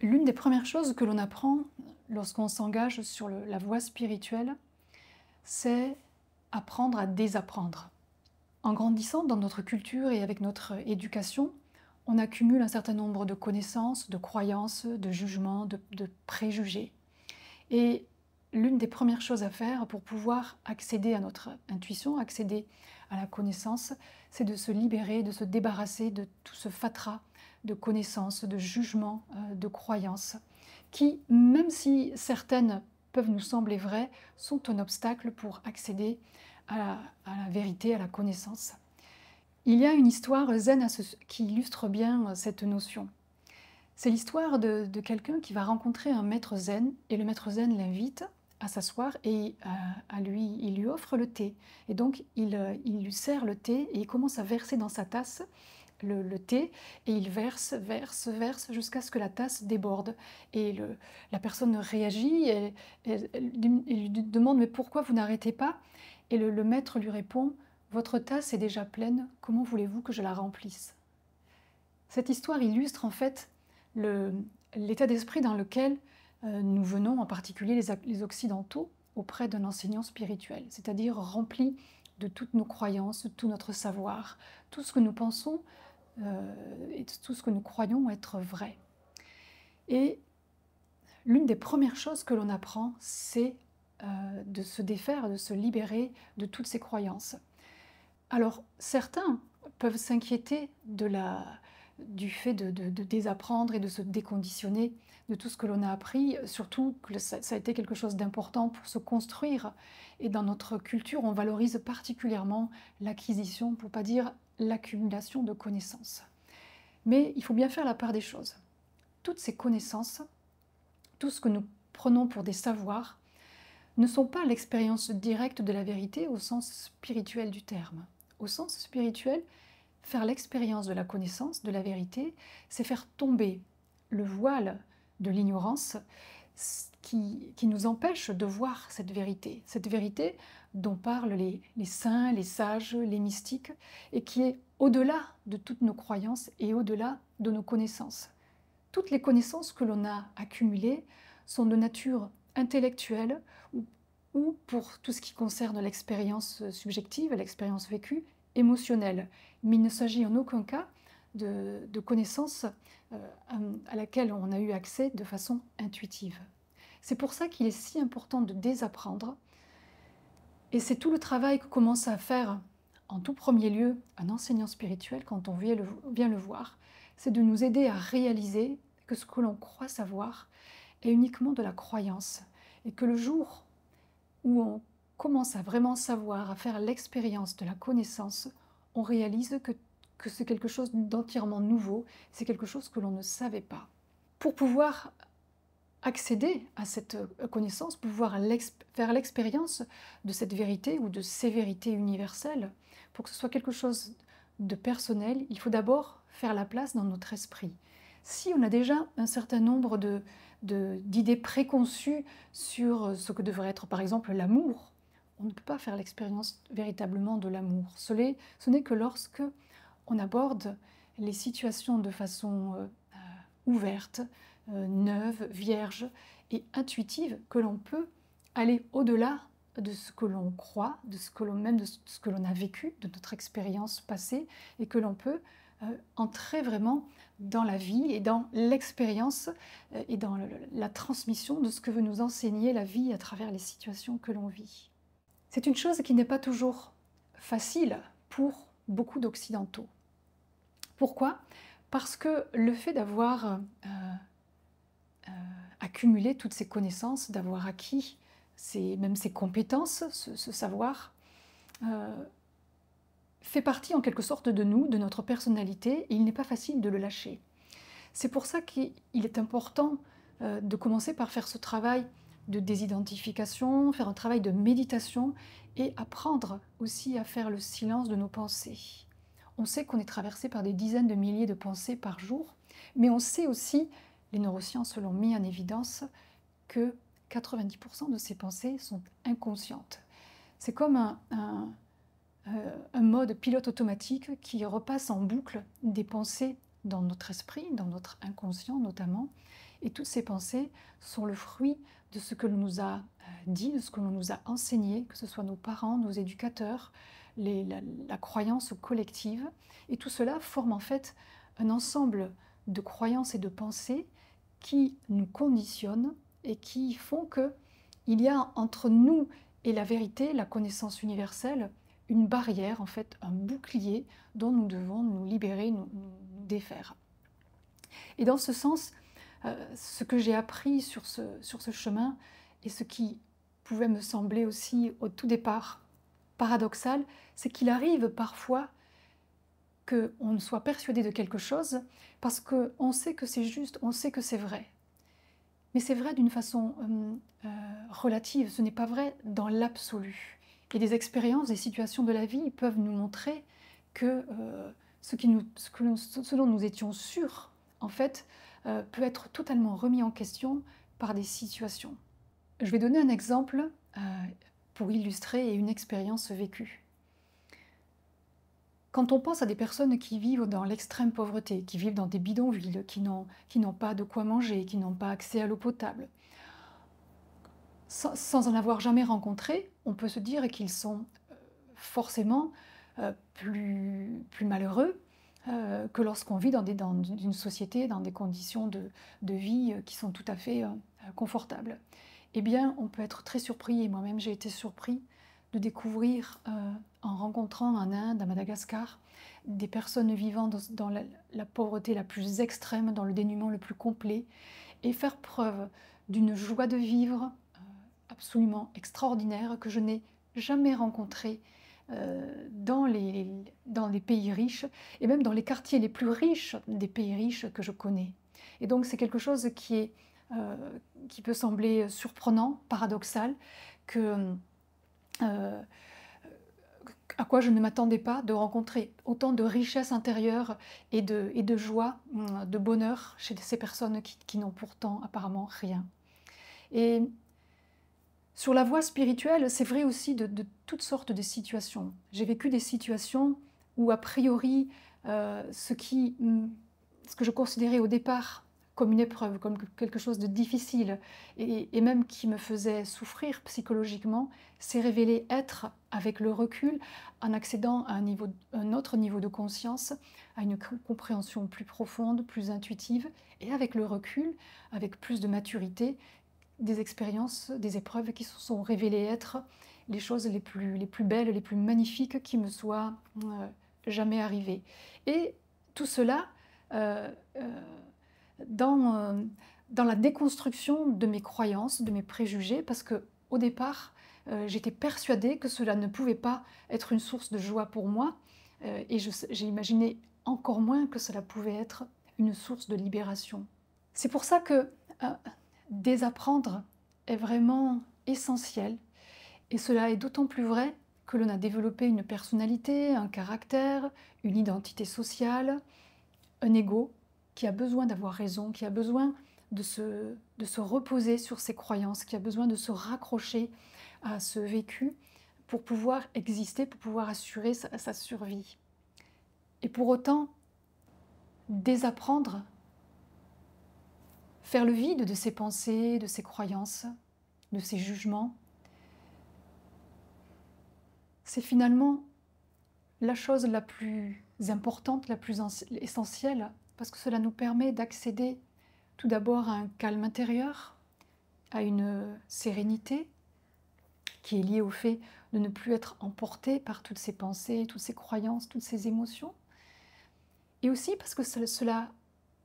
L'une des premières choses que l'on apprend lorsqu'on s'engage sur la voie spirituelle, c'est apprendre à désapprendre. En grandissant dans notre culture et avec notre éducation, on accumule un certain nombre de connaissances, de croyances, de jugements, de préjugés. Et l'une des premières choses à faire pour pouvoir accéder à notre intuition, accéder à la connaissance, c'est de se libérer, de se débarrasser de tout ce fatras de connaissances, de jugements, de croyances, qui, même si certaines peuvent nous sembler vraies, sont un obstacle pour accéder à la vérité, à la connaissance. Il y a une histoire zen qui illustre bien cette notion. C'est l'histoire de quelqu'un qui va rencontrer un maître zen, et le maître zen l'invite à s'asseoir et il lui offre le thé. Et donc il lui sert le thé et il commence à verser dans sa tasse le thé, et il verse, verse, verse jusqu'à ce que la tasse déborde. Et la personne réagit, et elle lui demande: mais pourquoi vous n'arrêtez pas? Et le maître lui répond: votre tasse est déjà pleine, comment voulez-vous que je la remplisse? Cette histoire illustre en fait l'état d'esprit dans lequel nous venons, en particulier les Occidentaux, auprès d'un enseignant spirituel, c'est-à-dire rempli de toutes nos croyances, de tout notre savoir, tout ce que nous pensons et tout ce que nous croyons être vrai. Et l'une des premières choses que l'on apprend, c'est de se défaire, de se libérer de toutes ces croyances. Alors, certains peuvent s'inquiéter du fait de désapprendre et de se déconditionner de tout ce que l'on a appris, surtout que ça a été quelque chose d'important pour se construire. Et dans notre culture, on valorise particulièrement l'acquisition, pour ne pas dire l'accumulation de connaissances. Mais il faut bien faire la part des choses. Toutes ces connaissances, tout ce que nous prenons pour des savoirs, ne sont pas l'expérience directe de la vérité au sens spirituel du terme. Au sens spirituel, faire l'expérience de la connaissance, de la vérité, c'est faire tomber le voile de l'ignorance qui nous empêche de voir cette vérité dont parlent les saints, les sages, les mystiques, et qui est au-delà de toutes nos croyances et au-delà de nos connaissances. Toutes les connaissances que l'on a accumulées sont de nature intellectuelle ou pour tout ce qui concerne l'expérience subjective, l'expérience vécue, émotionnelle. Mais il ne s'agit en aucun cas de connaissances à laquelle on a eu accès de façon intuitive. C'est pour ça qu'il est si important de désapprendre, et c'est tout le travail que commence à faire en tout premier lieu un enseignant spirituel quand on vient le voir, c'est de nous aider à réaliser que ce que l'on croit savoir est uniquement de la croyance, et que le jour où on commence à vraiment savoir, à faire l'expérience de la connaissance, on réalise que c'est quelque chose d'entièrement nouveau, c'est quelque chose que l'on ne savait pas. Pour pouvoir accéder à cette connaissance, pouvoir faire l'expérience de cette vérité ou de ces vérités universelles, pour que ce soit quelque chose de personnel, il faut d'abord faire la place dans notre esprit. Si on a déjà un certain nombre d'idées préconçues sur ce que devrait être par exemple l'amour, on ne peut pas faire l'expérience véritablement de l'amour. Ce n'est que lorsque on aborde les situations de façon ouverte, neuve, vierge et intuitive, que l'on peut aller au-delà de ce que l'on croit, de ce que l'on a vécu, de notre expérience passée, et que l'on peut entrer vraiment dans la vie et dans l'expérience et dans la transmission de ce que veut nous enseigner la vie à travers les situations que l'on vit. C'est une chose qui n'est pas toujours facile pour beaucoup d'Occidentaux. Pourquoi? Parce que le fait d'avoir accumulé toutes ces connaissances, d'avoir acquis même ces compétences, ce savoir, fait partie en quelque sorte de nous, de notre personnalité, et il n'est pas facile de le lâcher. C'est pour ça qu'il est important de commencer par faire ce travail de désidentification, faire un travail de méditation et apprendre aussi à faire le silence de nos pensées. On sait qu'on est traversé par des dizaines de milliers de pensées par jour, mais on sait aussi, les neurosciences l'ont mis en évidence, que 90% de ces pensées sont inconscientes. C'est comme un mode pilote automatique qui repasse en boucle des pensées dans notre esprit, dans notre inconscient notamment. Et toutes ces pensées sont le fruit de ce que l'on nous a dit, de ce que l'on nous a enseigné, que ce soit nos parents, nos éducateurs, la croyance collective. Et tout cela forme en fait un ensemble de croyances et de pensées qui nous conditionnent et qui font qu'il y a entre nous et la vérité, la connaissance universelle, une barrière, en fait, un bouclier dont nous devons nous libérer, nous défaire. Et dans ce sens, ce que j'ai appris sur ce chemin, et ce qui pouvait me sembler aussi au tout départ paradoxal, c'est qu'il arrive parfois qu'on soit persuadé de quelque chose parce qu'on sait que c'est juste, on sait que c'est vrai. Mais c'est vrai d'une façon relative, ce n'est pas vrai dans l'absolu. Et des expériences, des situations de la vie peuvent nous montrer que ce dont nous étions sûrs, en fait, peut être totalement remis en question par des situations. Je vais donner un exemple pour illustrer une expérience vécue. Quand on pense à des personnes qui vivent dans l'extrême pauvreté, qui vivent dans des bidonvilles, qui n'ont pas de quoi manger, qui n'ont pas accès à l'eau potable, sans en avoir jamais rencontré, on peut se dire qu'ils sont forcément plus malheureux que lorsqu'on vit dans une société, dans des conditions de vie qui sont tout à fait confortables. Eh bien, on peut être très surpris, et moi-même j'ai été surpris, de découvrir, en rencontrant en Inde, à Madagascar, des personnes vivant dans la pauvreté la plus extrême, dans le dénuement le plus complet, et faire preuve d'une joie de vivre absolument extraordinaire que je n'ai jamais rencontrée dans les pays riches, et même dans les quartiers les plus riches des pays riches que je connais. Et donc c'est quelque chose qui peut sembler surprenant, paradoxal, à quoi je ne m'attendais pas, de rencontrer autant de richesse intérieure et de joie, de bonheur chez ces personnes qui n'ont pourtant apparemment rien. Et sur la voie spirituelle, c'est vrai aussi de toutes sortes de situations. J'ai vécu des situations où, a priori, ce que je considérais au départ comme une épreuve, comme quelque chose de difficile, et même qui me faisait souffrir psychologiquement, s'est révélé être, avec le recul, en accédant à un autre niveau de conscience, à une compréhension plus profonde, plus intuitive, et avec le recul, avec plus de maturité, des expériences, des épreuves qui se sont révélées être les choses les plus belles, les plus magnifiques qui me soient jamais arrivées. Et tout cela dans la déconstruction de mes croyances, de mes préjugés, parce qu'au départ, j'étais persuadée que cela ne pouvait pas être une source de joie pour moi, et j'ai imaginé encore moins que cela pouvait être une source de libération. C'est pour ça que désapprendre est vraiment essentiel, et cela est d'autant plus vrai que l'on a développé une personnalité, un caractère, une identité sociale, un ego qui a besoin d'avoir raison, qui a besoin de se reposer sur ses croyances, qui a besoin de se raccrocher à ce vécu pour pouvoir exister, pour pouvoir assurer sa survie. Et pour autant, désapprendre, faire le vide de ses pensées, de ses croyances, de ses jugements, c'est finalement la chose la plus importante, la plus essentielle, parce que cela nous permet d'accéder tout d'abord à un calme intérieur, à une sérénité qui est liée au fait de ne plus être emporté par toutes ces pensées, toutes ces croyances, toutes ces émotions. Et aussi parce que cela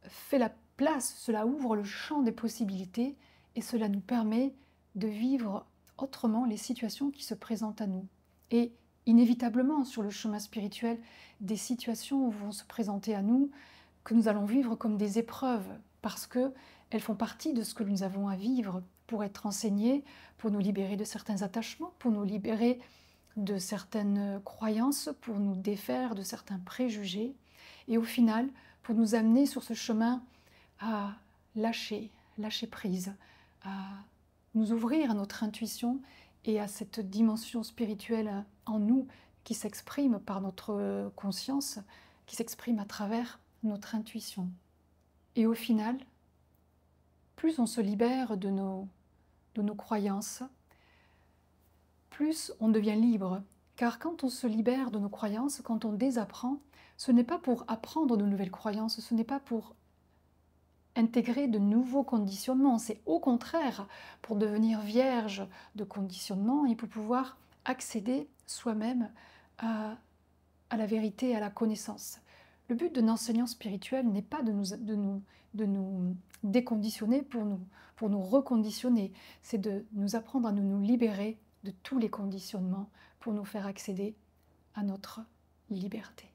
fait la place, cela ouvre le champ des possibilités et cela nous permet de vivre autrement les situations qui se présentent à nous. Et inévitablement, sur le chemin spirituel, des situations vont se présenter à nous que nous allons vivre comme des épreuves, parce qu'elles font partie de ce que nous avons à vivre pour être enseignés, pour nous libérer de certains attachements, pour nous libérer de certaines croyances, pour nous défaire de certains préjugés, et au final, pour nous amener sur ce chemin à lâcher prise, à nous ouvrir à notre intuition et à cette dimension spirituelle en nous qui s'exprime par notre conscience, qui s'exprime à travers notre intuition. Et au final, plus on se libère de nos croyances, plus on devient libre. Car quand on se libère de nos croyances, quand on désapprend, ce n'est pas pour apprendre de nouvelles croyances, ce n'est pas pour intégrer de nouveaux conditionnements, c'est au contraire pour devenir vierge de conditionnements et pour pouvoir accéder soi-même à la vérité, à la connaissance. Le but d'un enseignant spirituel n'est pas de nous déconditionner pour nous reconditionner, c'est de nous apprendre à nous libérer de tous les conditionnements pour nous faire accéder à notre liberté.